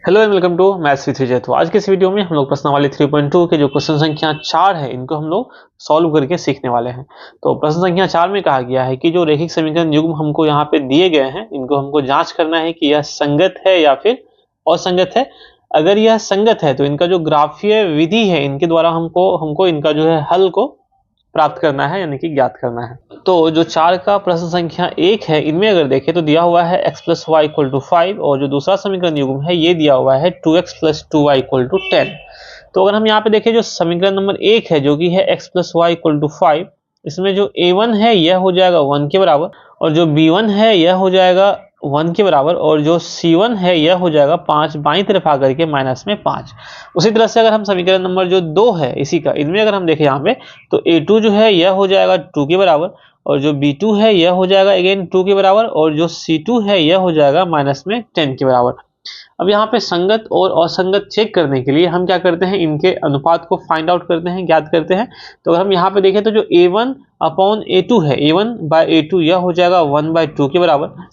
Hello and welcome to maths with Vijay. तो आज के इस वीडियो में हम लोग प्रश्नावली 3.2 के जो क्वेश्चन संख्या 4 है इनको हम लोग सॉल्व करके सीखने वाले हैं। तो प्रश्न संख्या 4 में कहा गया है कि जो रैखिक समीकरण युग्म हमको यहाँ पे दिए गए हैं इनको हमको जांच करना है कि यह संगत है या फिर असंगत है। अगर यह संगत है तो इनका जो ग्राफीय विधि है इनके द्वारा हमको इनका जो है हल को प्राप्त करना है यानी कि ज्ञात करना है। तो जो 4 का प्रश्न संख्या 1 है इनमें अगर देखें तो दिया हुआ है x plus Y equal to 5 और जो दूसरा समीकरण युग्म है ये दिया हुआ है 2x plus 2y equal to 10। तो अगर हम यहाँ पे देखें जो समीकरण नंबर 1 है जो कि है x plus Y equal to 5, इसमें जो a1 है यह हो जाएगा 1 के बराबर और जो b1 है यह हो जाएगा 1 के बराबर और जो c1 है यह हो जाएगा 5 बाईं तरफ आकर के माइनस में 5। उसी तरह से अगर हम समीकरण नंबर जो 2 है इसी का इनमें अगर हम देखें यहाँ पे तो a2 जो है यह हो जाएगा 2 के बराबर और जो b2 है यह हो जाएगा अगेन 2 के बराबर और जो c2 है यह हो जाएगा माइनस में 10 के बराबर। अब यहाँ पे संगत और असंगत चेक करने के लिए हम क्या करते हैं, इनके अनुपात को फाइंड आउट करते हैं, ज्ञात करते हैं। तो अगर हम यहाँ पे देखें तो जो a1 अपॉन a2 है, a1 बाय a2 यह हो जाएगा 1/2 के बराबर।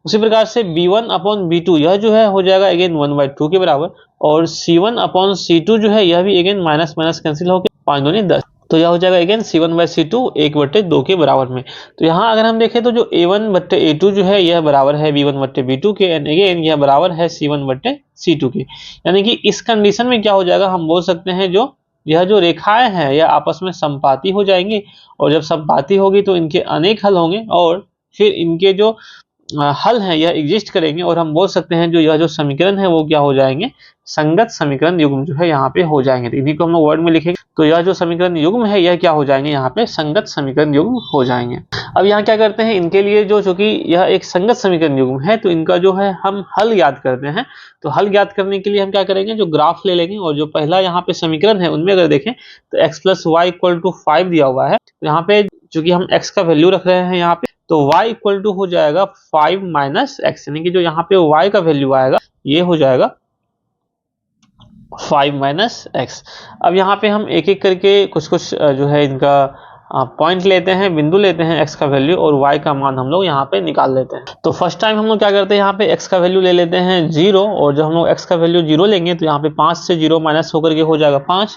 उसी प्रकार से b1 अपॉन b2 यह जो है हो जाएगा अगेन 1/2 के बराबर और c1 अपॉन c2 जो है यह भी अगेन माइनस माइनस कैंसिल होकर 5 दूनी 10, तो यह हो जाएगा अगेन c1/c2 1/2 के बराबर में। तो यहाँ अगर हम देखें तो जो a1/a2 जो है यह बराबर है b1/b2 के एंड अगेन यह बराबर है c1/c2 के। यानी कि इस कंडीशन में क्या हो जाएगा, हम बोल सकते हैं जो यह जो रेखाएं हैं यह आपस में समपाती हो जाएंगी और जब समपाती होगी तो इनके अनेक हल होंगे और फिर इनके जो हल हैं यह एग्जिस्ट करेंगे और हम बोल सकते हैं जो यह जो समीकरण है वो क्या हो जाएंगे, संगत समीकरण युग्म जो है यहाँ पे हो जाएंगे। तो इन्हीं को हम लोग वर्ड में लिखेंगे तो यह जो समीकरण युग्म है यह क्या हो जाएंगे, यहाँ पे संगत समीकरण युग्म हो जाएंगे। अब यहाँ क्या करते हैं, इनके लिए जो चूंकि यह एक संगत समीकरण युग्म है तो इनका जो है हम हल ज्ञात करते हैं। तो हल ज्ञात करने के लिए हम क्या करेंगे, जो ग्राफ ले लेंगे और जो पहला यहाँ पे समीकरण है उनमें अगर देखें तो x plus Y equal to 5 दिया हुआ है। तो यहाँ पे चूंकि हम x का वैल्यू रख रहे हैं यहाँ पे तो y इक्वल टू हो जाएगा 5 माइनस एक्स, यानी कि जो यहाँ पे y का वैल्यू आएगा ये हो जाएगा 5 माइनस एक्स। अब यहाँ पे हम एक एक करके कुछ कुछ जो है इनका पॉइंट लेते हैं, बिंदु लेते हैं x का वैल्यू और y का मान हम लोग यहाँ पे निकाल लेते हैं। तो फर्स्ट टाइम हम लोग क्या करते हैं, यहाँ पे x का वैल्यू ले लेते हैं 0 और जब हम लोग x का वैल्यू 0 लेंगे तो यहाँ पे 5 से 0 माइनस होकर के हो जाएगा 5,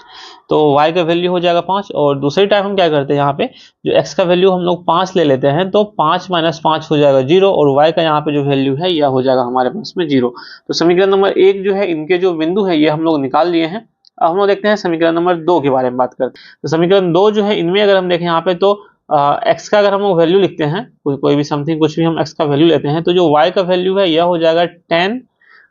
तो y का वैल्यू हो जाएगा 5। और दूसरी टाइम हम क्या करते हैं, यहाँ पे जो x का वैल्यू हम लोग 5 ले लेते हैं तो 5 माइनस 5 हो जाएगा 0 और y का यहाँ पे जो वैल्यू है यह हो जाएगा हमारे पास में 0। तो समीकरण नंबर 1 जो है इनके जो बिंदु है ये हम लोग निकाल लिए हैं। अब हम लोग देखते हैं समीकरण नंबर 2 के बारे में बात करते हैं। तो समीकरण 2 जो है इनमें अगर हम देखें यहाँ पे तो x का अगर हम लोग वैल्यू लिखते हैं कोई भी समथिंग कुछ भी हम x का वैल्यू लेते हैं तो जो y का वैल्यू है यह हो जाएगा 10,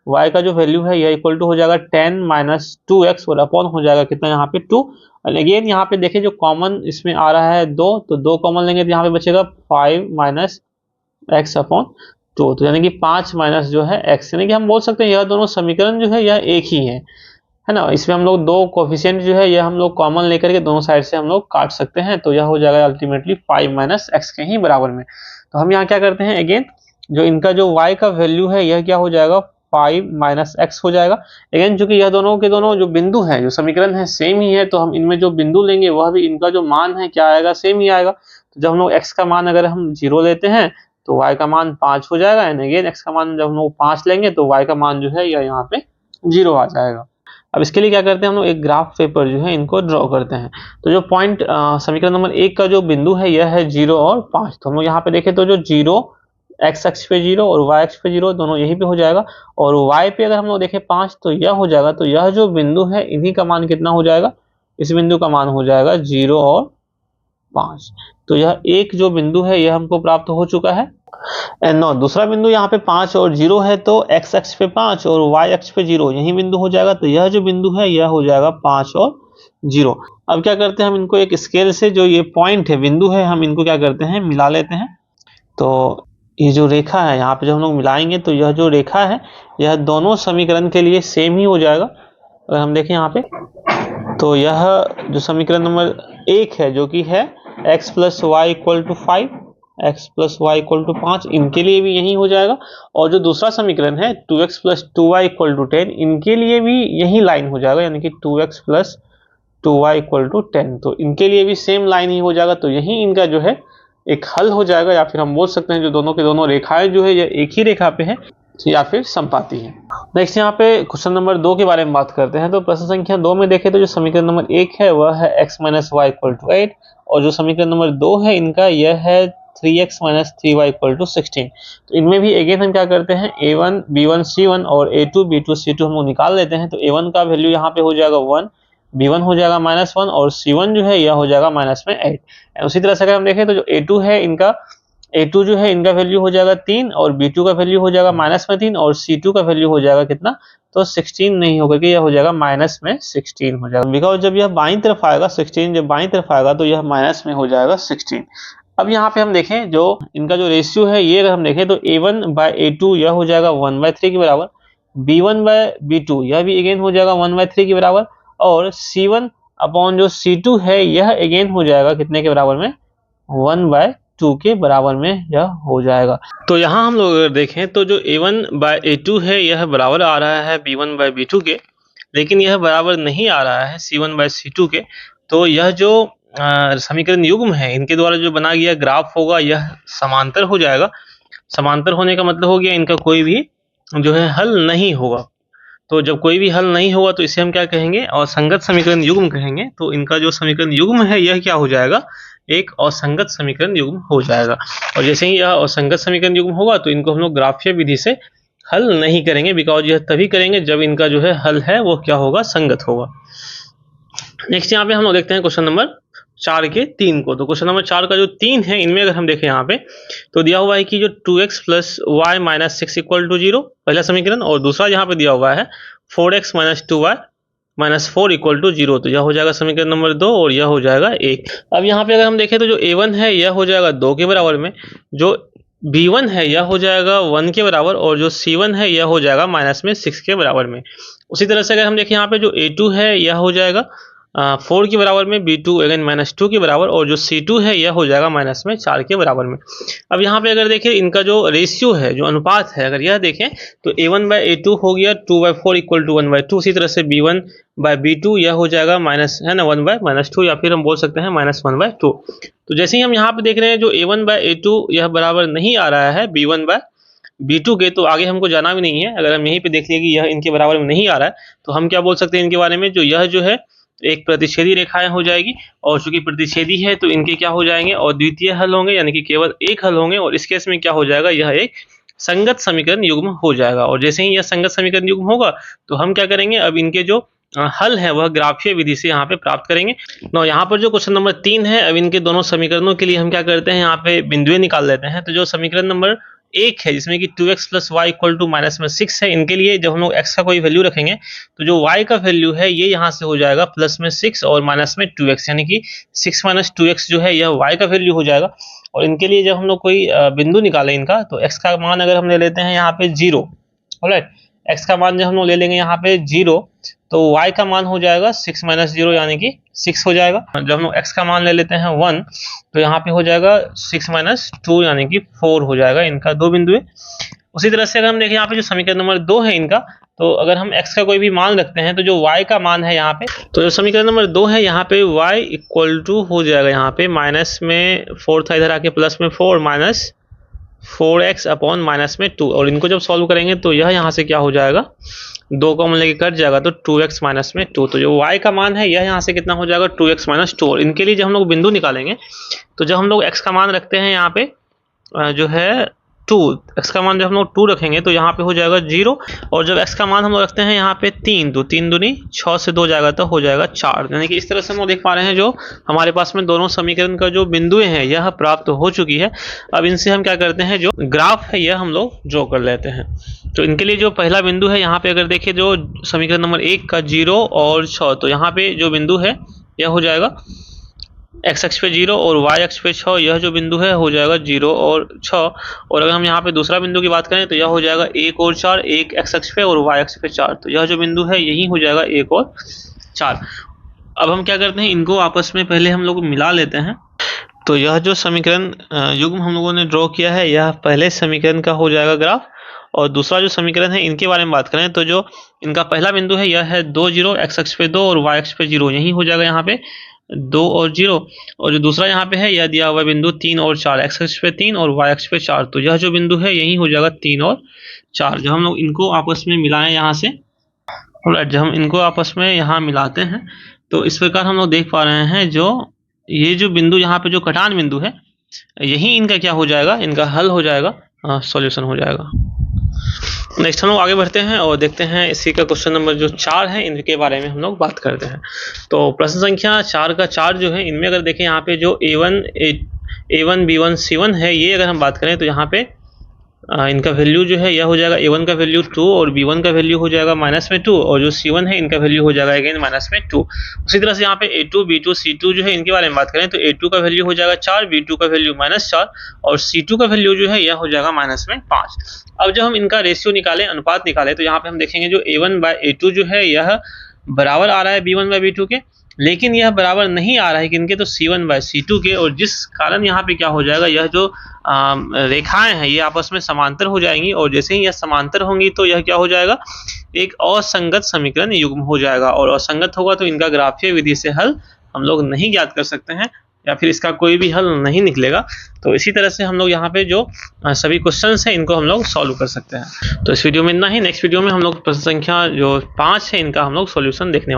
y का जो वैल्यू है यह इक्वल टू हो जाएगा 10 माइनस 2x और अपॉन हो जाएगा कितना यहाँ पे 2। और अगेन यहाँ पे देखें जो कॉमन इसमें आ रहा है 2, तो 2 कॉमन लेंगे तो यहाँ पे बचेगा 5 माइनस एक्स अपॉन 2, तो यानी कि 5 माइनस जो है x, यानी कि हम बोल सकते हैं यह दोनों समीकरण जो है यह एक ही है ना। इसमें हम लोग दो कोफिशिएंट जो है यह हम लोग कॉमन लेकर के दोनों साइड से हम लोग काट सकते हैं, तो यह हो जाएगा अल्टीमेटली 5 माइनस एक्स के ही बराबर में। तो हम यहाँ क्या करते हैं, अगेन जो इनका जो y का वैल्यू है यह क्या हो जाएगा 5 माइनस एक्स हो जाएगा। अगेन चूंकि यह दोनों के दोनों जो बिंदु है जो समीकरण है सेम ही है तो हम इनमें जो बिंदु लेंगे वह भी इनका जो मान है क्या आएगा, सेम ही आएगा। तो जब हम लोग x का मान अगर हम 0 लेते हैं तो y का मान 5 हो जाएगा एंड अगेन x का मान जब हम लोग 5 लेंगे तो y का मान जो है यह यहाँ पे 0 आ जाएगा। अब इसके लिए क्या करते हैं, हम लोग एक ग्राफ पेपर जो है इनको ड्रॉ करते हैं। तो जो पॉइंट समीकरण नंबर 1 का जो बिंदु है यह है 0 और 5। तो हम लोग यहाँ पे देखें तो जो 0 x अक्ष पे 0 और y अक्ष पे 0 दोनों यहीं पे हो जाएगा और y पे अगर हम लोग देखें 5 तो यह हो जाएगा। तो यह जो बिंदु है इन्हीं का मान कितना हो जाएगा, इस बिंदु का मान हो जाएगा 0 और 5। तो यह एक जो बिंदु है यह हमको प्राप्त हो चुका है। एंड नो दूसरा बिंदु यहाँ पे 5 और 0 है तो x अक्ष पे 5 और y अक्ष पे 0 यही बिंदु हो जाएगा। तो यह जो बिंदु है यह हो जाएगा 5 और 0। अब क्या करते हैं, हम इनको एक स्केल से जो ये पॉइंट है बिंदु है हम इनको क्या करते हैं मिला लेते हैं। तो ये जो रेखा है यहाँ पे जब हम लोग मिलाएंगे तो यह जो रेखा है यह दोनों समीकरण के लिए सेम ही हो जाएगा। अगर हम देखें यहाँ पे तो यह जो समीकरण नंबर 1 है जो कि है x plus Y equal to 5, x plus Y equal to 5 इनके लिए भी यही हो जाएगा। और जो दूसरा समीकरण है 2x plus 2y equal to 10 इनके लिए भी यही लाइन हो जाएगा, यानी कि 2x plus 2y equal to 10, तो इनके लिए भी सेम लाइन ही हो जाएगा। तो यही इनका जो है एक हल हो जाएगा, या फिर हम बोल सकते हैं जो दोनों के दोनों रेखाएं जो है ये एक ही रेखा पे है या फिर संपाती है। नेक्स्ट यहाँ पे क्वेश्चन नंबर 2 के बारे में बात करते हैं। तो प्रश्न संख्या 2 में देखें तो जो समीकरण नंबर 1 है वह है x minus y equal to 8 और जो समीकरण नंबर 2 है इनका यह है 3x minus 3y equal to 16। तो इनमें भी अगेन हम क्या करते हैं a1 b1 c1 और a2 b2 c2 हम लोग निकाल लेते हैं। तो a1 का वैल्यू यहाँ पे हो जाएगा 1, b1 हो जाएगा -1 और c1 जो है यह हो जाएगा माइनस में 8। उसी तरह से अगर हम देखें तो जो a2 है इनका A2 जो है इनका वैल्यू हो जाएगा 3 और B2 का वैल्यू हो जाएगा -3 और C2 का वैल्यू हो जाएगा कितना, तो 16 नहीं होकर के यह हो जाएगा -16 हो जाएगा। बिकॉज जब यह बाईं तरफ आएगा 16, जब बाईं तरफ आएगा तो यह माइनस में हो जाएगा 16। अब यहाँ पे हम देखें जो इनका जो रेशियो है ये अगर हम देखें तो A1 बाय A2 यह हो जाएगा 1/3 के बराबर, B1 बाय B2 यह भी अगेन हो जाएगा 1/3 के बराबर और C1 अपॉन जो C2 है यह अगेन हो जाएगा कितने के बराबर में, 1/2 के बराबर में यह हो जाएगा। तो यहाँ हम लोग अगर देखें तो जो a1 बाय a2 है यह बराबर आ रहा है b1 बाय b2 के, लेकिन यह बराबर नहीं आ रहा है c1 बाय c2 के। तो यह जो समीकरण युग्म है इनके द्वारा जो बना गया ग्राफ होगा यह समांतर हो जाएगा। समांतर होने का मतलब हो गया इनका कोई भी जो है हल नहीं होगा। तो जब कोई भी हल नहीं होगा तो इसे हम क्या कहेंगे, असंगत समीकरण युग्म कहेंगे। तो इनका जो समीकरण युग्म है यह क्या हो जाएगा, एक असंगत समीकरण युग्म हो जाएगा। और जैसे ही यह असंगत समीकरण युग्म होगा तो इनको हम लोग ग्राफीय विधि से हल नहीं करेंगे, बिकॉज यह तभी करेंगे जब इनका जो है हल है वो क्या होगा, संगत होगा। नेक्स्ट यहाँ पे हम लोग देखते हैं क्वेश्चन नंबर 4 के 3 को। तो क्वेश्चन नंबर 4 का जो 3 है इनमें अगर हम देखें यहाँ पे तो दिया हुआ है कि जो 2x plus y minus 6 equal to 0 पहला समीकरण, और दूसरा यहाँ पे दिया हुआ है 4x minus 2y minus 4 equal to 0। तो यह हो जाएगा समीकरण नंबर 2 और यह हो जाएगा 1। अब यहाँ पे अगर हम देखें तो जो a1 है यह हो जाएगा 2 के बराबर में, जो b1 है यह हो जाएगा 1 के बराबर और जो c1 है यह हो जाएगा माइनस में 6 के बराबर में। उसी तरह से अगर हम देखें यहाँ पे जो a2 है यह हो जाएगा 4 के बराबर में, b2 अगेन -2 के बराबर और जो c2 है यह हो जाएगा माइनस में 4 के बराबर में। अब यहाँ पे अगर देखें इनका जो रेशियो है, जो अनुपात है, अगर यह देखें तो a1 बाय a2 हो गया 2/4 इक्वल टू 1/2। उसी तरह से b1 बाय b2 यह हो जाएगा माइनस है ना 1/-2 या फिर हम बोल सकते हैं -1/2। तो जैसे ही हम यहाँ पे देख रहे हैं जो a1 बाय a2 यह बराबर नहीं आ रहा है b1 बाय b2 के, तो आगे हमको जाना भी नहीं है। अगर हम यहीं पे देख लिए कि यह इनके बराबर में नहीं आ रहा है तो हम क्या बोल सकते हैं इनके बारे में, जो यह जो है एक प्रतिच्छेदी रेखाएं हो जाएगी और चूंकि प्रतिच्छेदी है तो इनके क्या हो जाएंगे, और द्वितीय हल होंगे, यानी कि केवल एक हल होंगे। और इस केस में क्या हो जाएगा, यह एक संगत समीकरण युग्म हो जाएगा। और जैसे ही यह संगत समीकरण युग्म होगा तो हम क्या करेंगे, अब इनके जो हल है वह ग्राफीय विधि से यहाँ पे प्राप्त करेंगे। तो यहाँ पर जो क्वेश्चन नंबर 3 है, अब इनके दोनों समीकरणों के लिए हम क्या करते हैं, यहाँ पे बिंदुएं निकाल लेते हैं। तो जो समीकरण नंबर 1 है जिसमें कि 2x plus Y equal to -6 है, इनके लिए जब हम लोग x का कोई वैल्यू रखेंगे तो जो y का वैल्यू है ये यहाँ से हो जाएगा +6 और -2x, यानी कि 6 - 2x जो है यह y का वैल्यू हो जाएगा। और इनके लिए जब हम लोग कोई बिंदु निकालें इनका, तो x का मान अगर हम ले लेते हैं यहाँ पे 0, ऑलराइट, x का मान जब हम लोग ले लेंगे यहाँ पे 0 तो y का मान हो जाएगा 6 - 0 यानी कि 6 हो जाएगा। जब हम लोग x का मान ले लेते हैं 1 तो यहाँ पे हो जाएगा 6 - 2 यानी कि 4 हो जाएगा इनका दो बिंदु है। उसी तरह से अगर हम देखें यहाँ पे जो समीकरण नंबर 2 है इनका, तो अगर हम x का कोई भी मान रखते हैं तो जो y का मान है यहाँ पे, तो जो समीकरण नंबर 2 है यहाँ पे y इक्वल टू हो जाएगा यहाँ पे माइनस में 4 था इधर आके प्लस में 4 माइनस 4x अपॉन -2। और इनको जब सॉल्व करेंगे तो यह यहाँ से क्या हो जाएगा, 2 कॉमन लेके कट जाएगा तो 2x -2। तो जो y का मान है यह यहाँ से कितना हो जाएगा 2x -2। और इनके लिए जब हम लोग बिंदु निकालेंगे तो जब हम लोग x का मान रखते हैं यहाँ पे जो है 2, x का मान जब हम लोग 2 रखेंगे तो यहाँ पे हो जाएगा 0। और जब x का मान हम लोग रखते हैं यहाँ पे 3, तो 3 दूनी 6 से 2 जाएगा तो हो जाएगा 4। यानी कि इस तरह से हम लोग देख पा रहे हैं जो हमारे पास में दोनों समीकरण का जो बिंदुएं हैं यह प्राप्त हो चुकी है। अब इनसे हम क्या करते हैं, जो ग्राफ है यह हम लोग ड्रॉ कर लेते हैं। तो इनके लिए जो पहला बिंदु है यहाँ पे अगर देखें जो समीकरण नंबर 1 का 0 और 6, तो यहाँ पे जो बिंदु है यह हो जाएगा x अक्ष पे 0 और y अक्ष पे 6, यह जो बिंदु है हो जाएगा 0 और 6। और अगर हम यहाँ पे दूसरा बिंदु की बात करें तो यह हो जाएगा 1 और 4, 1 x अक्ष पे और y अक्ष पे 4। तो यह जो बिंदु है यही हो जाएगा 1 और 4। अब हम क्या करते हैं, इनको आपस में पहले हम लोग मिला लेते हैं। तो यह जो समीकरण युग्म हम लोगों ने ड्रॉ किया है यह पहले समीकरण का हो जाएगा ग्राफ। और दूसरा जो समीकरण है इनके बारे में बात करें तो जो इनका पहला बिंदु है यह है 2 0, x अक्ष पे 2 और y अक्ष पे 0, यही हो जाएगा यहाँ पे 2 और 0, और जो दूसरा यहाँ पे है यह दिया हुआ बिंदु 3 और 4, एक्स अक्ष पे 3 और वाई अक्ष पे 4, तो यह जो बिंदु है यही हो जाएगा 3 और 4। जब हम लोग इनको आपस में मिलाएं यहाँ से, और जब हम इनको आपस में यहाँ मिलाते हैं तो इस प्रकार हम लोग देख पा रहे हैं जो ये जो बिंदु यहाँ पे जो कटान बिंदु है यही इनका क्या हो जाएगा, इनका हल हो जाएगा, सॉल्यूशन हो जाएगा। नेक्स्ट हम लोग आगे बढ़ते हैं और देखते हैं इसी का क्वेश्चन नंबर जो 4 है इनके बारे में हम लोग बात करते हैं। तो प्रश्न संख्या 4 का 4 जो है इनमें अगर देखें यहाँ पे जो A1 B1 C1 है, ये अगर हम बात करें तो यहाँ पे इनका वैल्यू जो है यह हो जाएगा A1 का वैल्यू 2 और B1 का वैल्यू हो जाएगा -2, और जो C1 है इनका वैल्यू हो जाएगा अगेन -2। उसी तरह से यहाँ पे A2 B2 C2 जो है इनके बारे में बात करें तो A2 का वैल्यू हो जाएगा 4, B2 का वैल्यू -4 और C2 का वैल्यू जो है यह हो जाएगा -5। अब जब हम इनका रेशियो निकालें, अनुपात निकालें, तो यहाँ पे हम देखेंगे जो A1/A2 जो है यह बराबर आ रहा है B1/B2 के, लेकिन यह बराबर नहीं आ रहा है किनके, तो C1/C2 के, और जिस कारण यहाँ पे क्या हो जाएगा, यह जो रेखाएं हैं ये आपस में समांतर हो जाएंगी, और जैसे ही यह समांतर होंगी तो यह क्या हो जाएगा, एक असंगत समीकरण युग्म हो जाएगा, और असंगत होगा तो इनका ग्राफीय विधि से हल हम लोग नहीं ज्ञात कर सकते हैं, या फिर इसका कोई भी हल नहीं निकलेगा। तो इसी तरह से हम लोग यहाँ पे जो सभी क्वेश्चंस हैं इनको हम लोग सॉल्व कर सकते हैं। तो इस वीडियो में इतना ही। नेक्स्ट वीडियो में हम लोग प्रश्न संख्या जो 5 है इनका हम लोग सॉल्यूशन देखने वाले हैं।